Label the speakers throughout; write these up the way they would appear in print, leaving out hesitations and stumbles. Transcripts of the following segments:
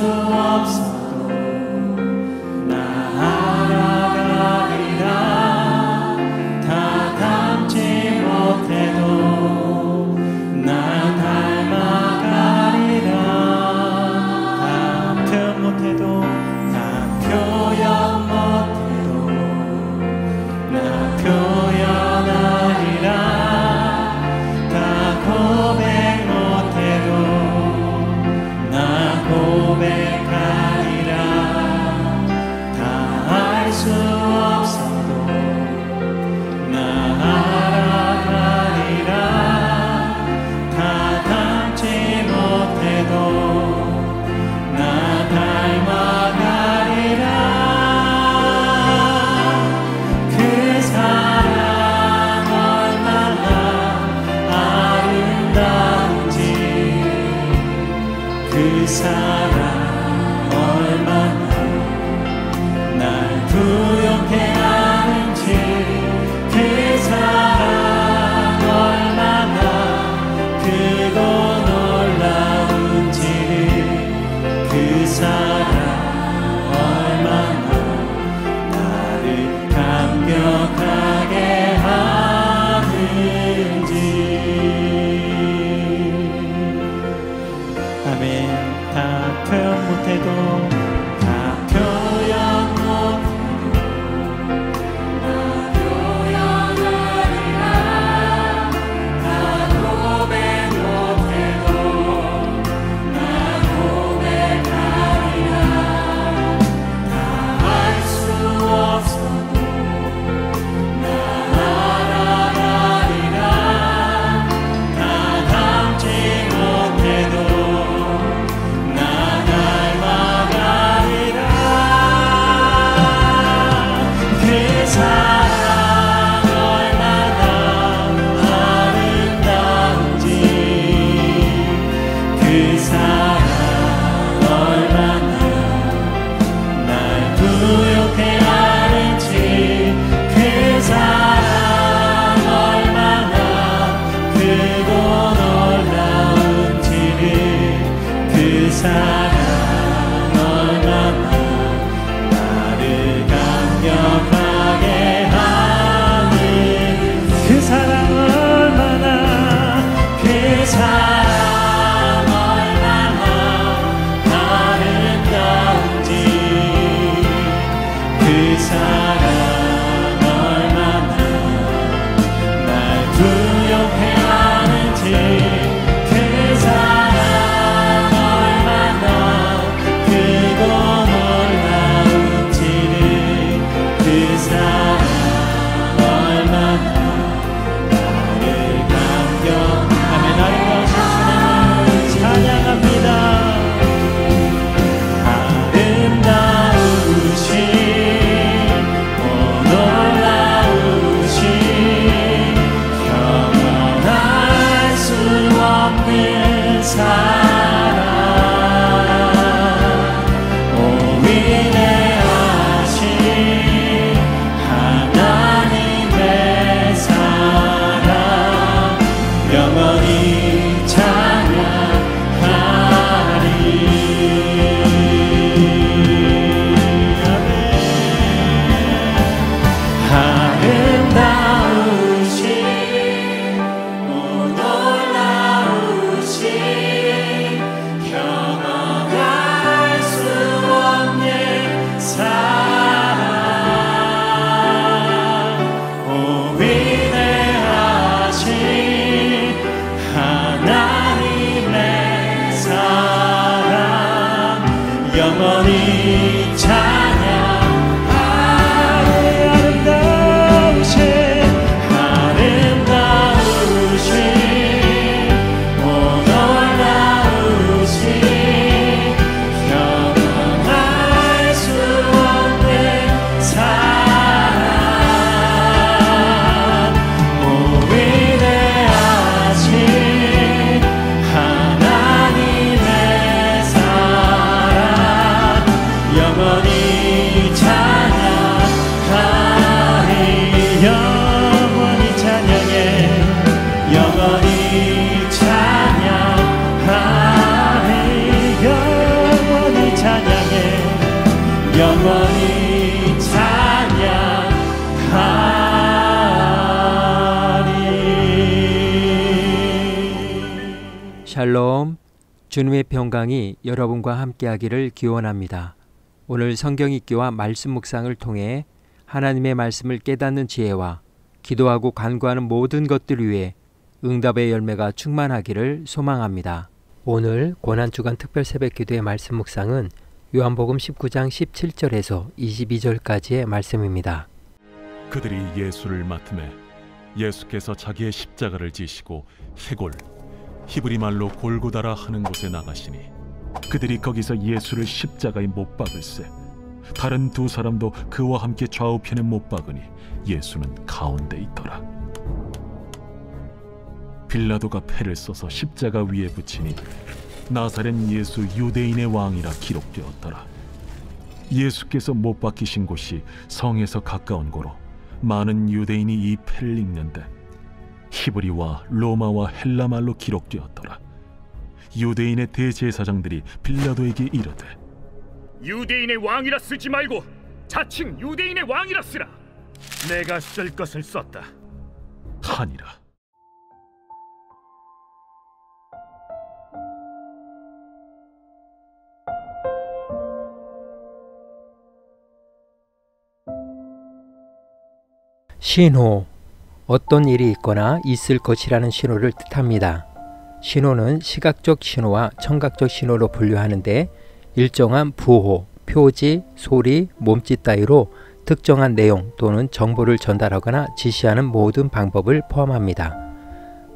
Speaker 1: 없어도 나아가리라. 다 닮지 못해도 나 닮아가리라. 다 표현 못해도 다 표현 못해도 나 표현하리라. 다 고백 못해도 나 고백하리라. 다 알 수 없어도 나 알아가리라. 다 닮지 못해도 나 닮아가리라. 그 사랑 얼마나 아름다운지, 그 사랑 얼마나 날 부욕해 하는지, 그 사랑 얼마나 크고 놀라운지, 그 사랑 얼마나 나를 감격하게 하는지. 아멘. 다 표현 못해도 다 표현 못해도 나 표현하리라. 다 고백 못해도 나 고백하리라. 다 알 수 없어도 나 알아가리라. 다 닮지 못해도 나 닮아가리라. 그 사랑 얼마나 아름다운지, 그 사랑 얼마나 날 부욕해 하는지, 그 사랑 얼마나 크고 놀라운지를, 그 사랑 얼마나 나를 감격하게 하는, 그 사랑 얼마나, 그 사랑 얼마나 아름다운지, 그 사랑 얼마나 날 부욕해 하는지, 그 사랑 얼마나 크고 놀라운지를, 그 사랑 얼마나 나를 감격하며 아름다우신 주님을 찬양합니다. 아름다우신 오 놀라우신 경험할 수 없는 사랑, 오 위대하신 하나님의 사랑, 영원히 찬양하리. 아름다우신 오 놀라우신 경험할 수 없는 사랑, 오 위대하신 하나님의 사랑, 영원히 찬양하리. 아름다우신 오 놀라우신 경험할 수 없는 사랑, 오 위대하신 하나님의 사랑, 영원히 영원히 찬양하리.
Speaker 2: 샬롬, 주님의 평강이 여러분과 함께하기를 기원합니다. 오늘 성경 읽기와 말씀 묵상을 통해 하나님의 말씀을 깨닫는 지혜와 기도하고 간구하는 모든 것들 위해 응답의 열매가 충만하기를 소망합니다. 오늘 고난주간 특별 새벽 기도의 말씀 묵상은 요한복음 19장 17절에서 22절까지의 말씀입니다.
Speaker 3: 그들이 예수를 맡음에 예수께서 자기의 십자가를 지시고 해골, 히브리 말로 골고다라 하는 곳에 나가시니 그들이 거기서 예수를 십자가에 못 박을세. 다른 두 사람도 그와 함께 좌우편에 못 박으니 예수는 가운데 있더라. 빌라도가 패를 써서 십자가 위에 붙이니 나사렛 예수 유대인의 왕이라 기록되었더라. 예수께서 못 박히신 곳이 성에서 가까운 고로 많은 유대인이 이 패를 읽는데 히브리와 로마와 헬라 말로 기록되었더라. 유대인의 대제사장들이 빌라도에게 이르되
Speaker 4: 유대인의 왕이라 쓰지 말고 자칭 유대인의 왕이라 쓰라. 내가 쓸 것을 썼다
Speaker 3: 하니라.
Speaker 2: 신호, 어떤 일이 있거나 있을 것이라는 신호를 뜻합니다. 신호는 시각적 신호와 청각적 신호로 분류하는데 일정한 부호, 표지, 소리, 몸짓 따위로 특정한 내용 또는 정보를 전달하거나 지시하는 모든 방법을 포함합니다.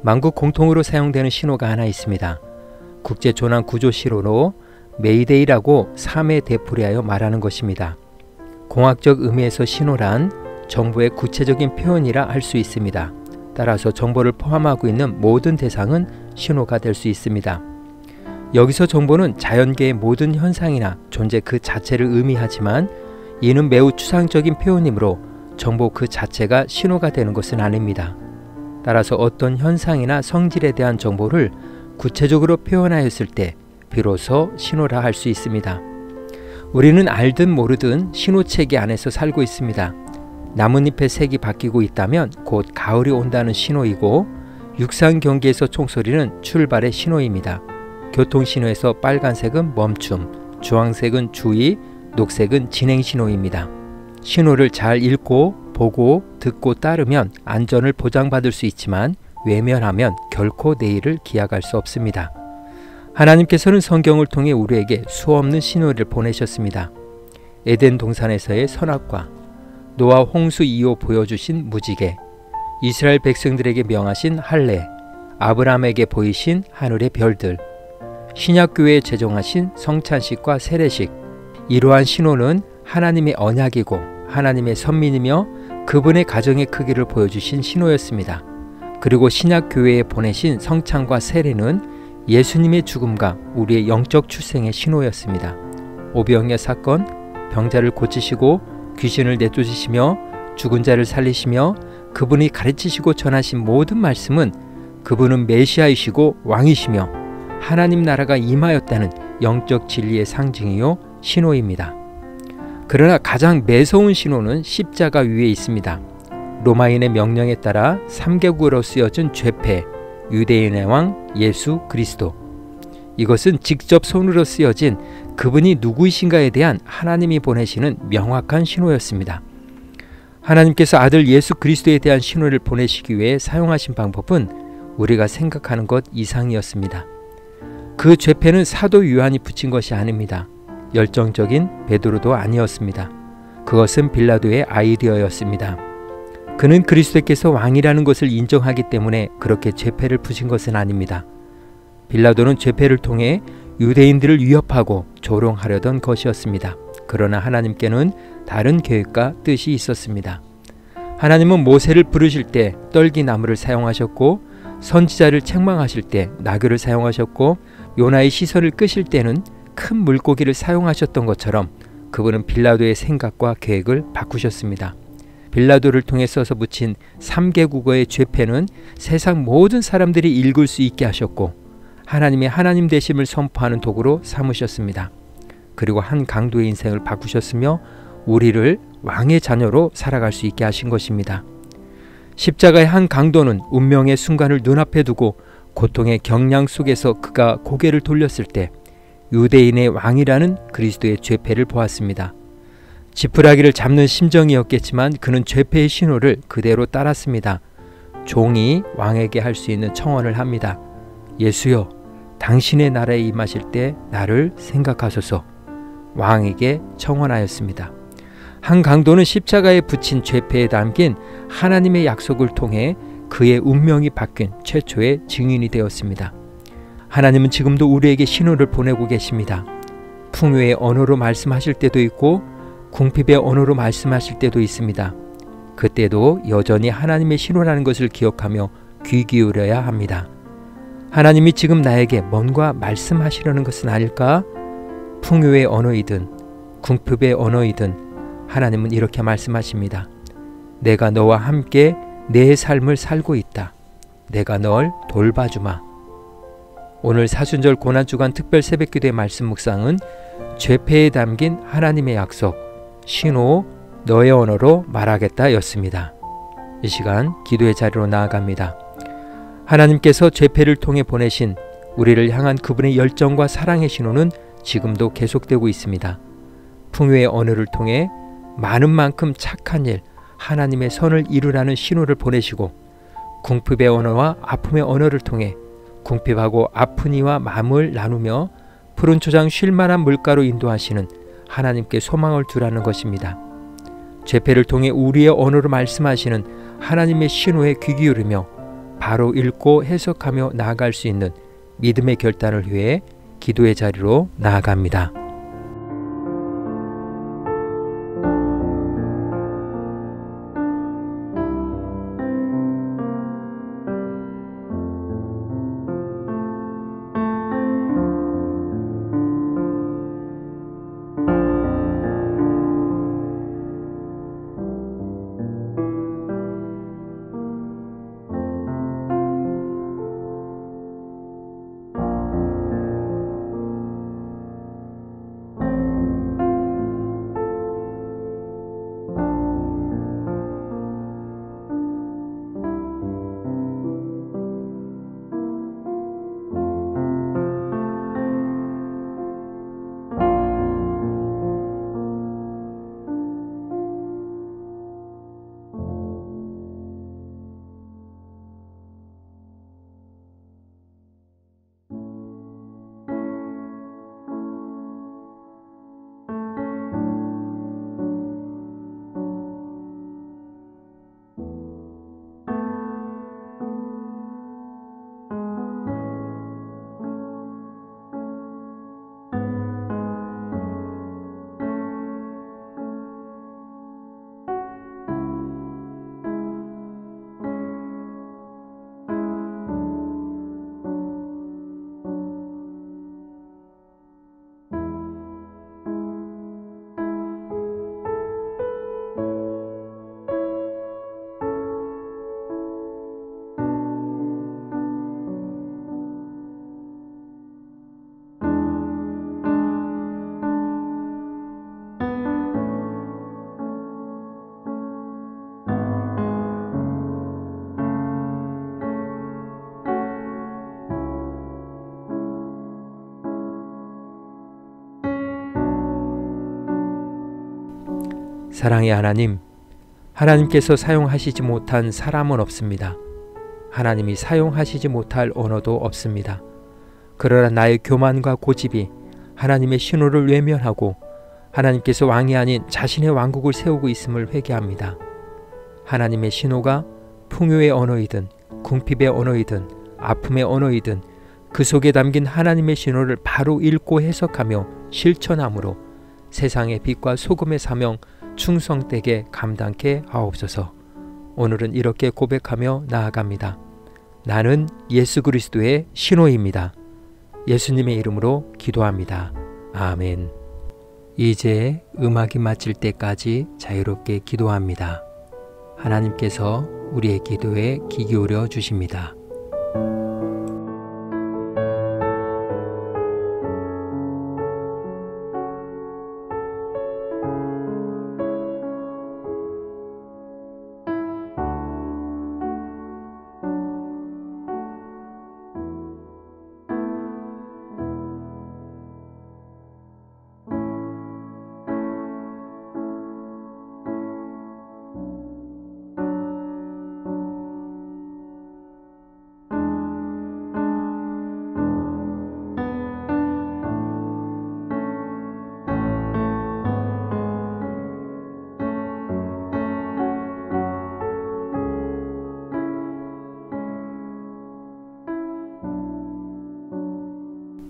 Speaker 2: 만국 공통으로 사용되는 신호가 하나 있습니다. 국제조난구조 신호로 메이데이라고 3회 되풀이하여 말하는 것입니다. 공학적 의미에서 신호란 정보의 구체적인 표현이라 할 수 있습니다. 따라서 정보를 포함하고 있는 모든 대상은 신호가 될 수 있습니다. 여기서 정보는 자연계의 모든 현상이나 존재 그 자체를 의미하지만 이는 매우 추상적인 표현이므로 정보 그 자체가 신호가 되는 것은 아닙니다. 따라서 어떤 현상이나 성질에 대한 정보를 구체적으로 표현하였을 때 비로소 신호라 할 수 있습니다. 우리는 알든 모르든 신호체계 안에서 살고 있습니다. 나뭇잎의 색이 바뀌고 있다면 곧 가을이 온다는 신호이고 육상 경기에서 총소리는 출발의 신호입니다. 교통신호에서 빨간색은 멈춤, 주황색은 주의, 녹색은 진행 신호입니다. 신호를 잘 읽고 보고 듣고 따르면 안전을 보장받을 수 있지만 외면하면 결코 내일을 기약할 수 없습니다. 하나님께서는 성경을 통해 우리에게 수없는 신호를 보내셨습니다. 에덴 동산에서의 선악과, 노아 홍수 이후 보여주신 무지개, 이스라엘 백성들에게 명하신 할례, 아브라함에게 보이신 하늘의 별들, 신약교회에 제정하신 성찬식과 세례식. 이러한 신호는 하나님의 언약이고 하나님의 선민이며 그분의 가정의 크기를 보여주신 신호였습니다. 그리고 신약교회에 보내신 성찬과 세례는 예수님의 죽음과 우리의 영적 출생의 신호였습니다. 오병이어 사건, 병자를 고치시고 귀신을 내쫓으시며 죽은 자를 살리시며 그분이 가르치시고 전하신 모든 말씀은 그분은 메시아이시고 왕이시며 하나님 나라가 임하였다는 영적 진리의 상징이요 신호입니다. 그러나 가장 매서운 신호는 십자가 위에 있습니다. 로마인의 명령에 따라 3개국으로 쓰여진 죄패, 유대인의 왕 예수 그리스도. 이것은 직접 손으로 쓰여진 그분이 누구이신가에 대한 하나님이 보내시는 명확한 신호였습니다. 하나님께서 아들 예수 그리스도에 대한 신호를 보내시기 위해 사용하신 방법은 우리가 생각하는 것 이상이었습니다. 그 죄패는 사도 요한이 붙인 것이 아닙니다. 열정적인 베드로도 아니었습니다. 그것은 빌라도의 아이디어였습니다. 그는 그리스도께서 왕이라는 것을 인정하기 때문에 그렇게 죄패를 붙인 것은 아닙니다. 빌라도는 죄패를 통해 유대인들을 위협하고 조롱하려던 것이었습니다. 그러나 하나님께는 다른 계획과 뜻이 있었습니다. 하나님은 모세를 부르실 때 떨기나무를 사용하셨고 선지자를 책망하실 때 나귀를 사용하셨고 요나의 시선을 끄실 때는 큰 물고기를 사용하셨던 것처럼 그분은 빌라도의 생각과 계획을 바꾸셨습니다. 빌라도를 통해 써서 붙인 3개국어의 죄패는 세상 모든 사람들이 읽을 수 있게 하셨고 하나님의 하나님 되심을 선포하는 도구로 삼으셨습니다. 그리고 한 강도의 인생을 바꾸셨으며 우리를 왕의 자녀로 살아갈 수 있게 하신 것입니다. 십자가의 한 강도는 운명의 순간을 눈앞에 두고 고통의 경량 속에서 그가 고개를 돌렸을 때 유대인의 왕이라는 그리스도의 죄패를 보았습니다. 지푸라기를 잡는 심정이었겠지만 그는 죄패의 신호를 그대로 따랐습니다. 종이 왕에게 할 수 있는 청원을 합니다. 예수여, 당신의 나라에 임하실 때 나를 생각하소서. 왕에게 청원하였습니다. 한 강도는 십자가에 붙인 죄패에 담긴 하나님의 약속을 통해 그의 운명이 바뀐 최초의 증인이 되었습니다. 하나님은 지금도 우리에게 신호를 보내고 계십니다. 풍요의 언어로 말씀하실 때도 있고 궁핍의 언어로 말씀하실 때도 있습니다. 그때도 여전히 하나님의 신호라는 것을 기억하며 귀 기울여야 합니다. 하나님이 지금 나에게 뭔가 말씀하시려는 것은 아닐까? 풍요의 언어이든 궁핍의 언어이든 하나님은 이렇게 말씀하십니다. 내가 너와 함께 내 삶을 살고 있다. 내가 널 돌봐주마. 오늘 사순절 고난주간 특별 새벽기도의 말씀 묵상은 죄패에 담긴 하나님의 약속, 신호, 너의 언어로 말하겠다 였습니다. 이 시간 기도의 자리로 나아갑니다. 하나님께서 죄패를 통해 보내신 우리를 향한 그분의 열정과 사랑의 신호는 지금도 계속되고 있습니다. 풍요의 언어를 통해 많은 만큼 착한 일, 하나님의 선을 이루라는 신호를 보내시고 궁핍의 언어와 아픔의 언어를 통해 궁핍하고 아픈 이와 마음을 나누며 푸른 초장 쉴만한 물가로 인도하시는 하나님께 소망을 두라는 것입니다. 죄패를 통해 우리의 언어로 말씀하시는 하나님의 신호에 귀 기울이며 바로 읽고 해석하며 나아갈 수 있는 믿음의 결단을 위해 기도의 자리로 나아갑니다. 사랑의 하나님, 하나님께서 사용하시지 못한 사람은 없습니다. 하나님이 사용하시지 못할 언어도 없습니다. 그러나 나의 교만과 고집이 하나님의 신호를 외면하고 하나님께서 왕이 아닌 자신의 왕국을 세우고 있음을 회개합니다. 하나님의 신호가 풍요의 언어이든 궁핍의 언어이든 아픔의 언어이든 그 속에 담긴 하나님의 신호를 바로 읽고 해석하며 실천함으로 세상의 빛과 소금의 사명 충성되게 감당케 하옵소서. 오늘은 이렇게 고백하며 나아갑니다. 나는 예수 그리스도의 신호입니다. 예수님의 이름으로 기도합니다. 아멘. 이제 음악이 마칠 때까지 자유롭게 기도합니다. 하나님께서 우리의 기도에 귀 기울여 주십니다.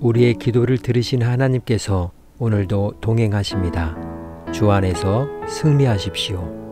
Speaker 2: 우리의 기도를 들으신 하나님께서 오늘도 동행하십니다. 주 안에서 승리하십시오.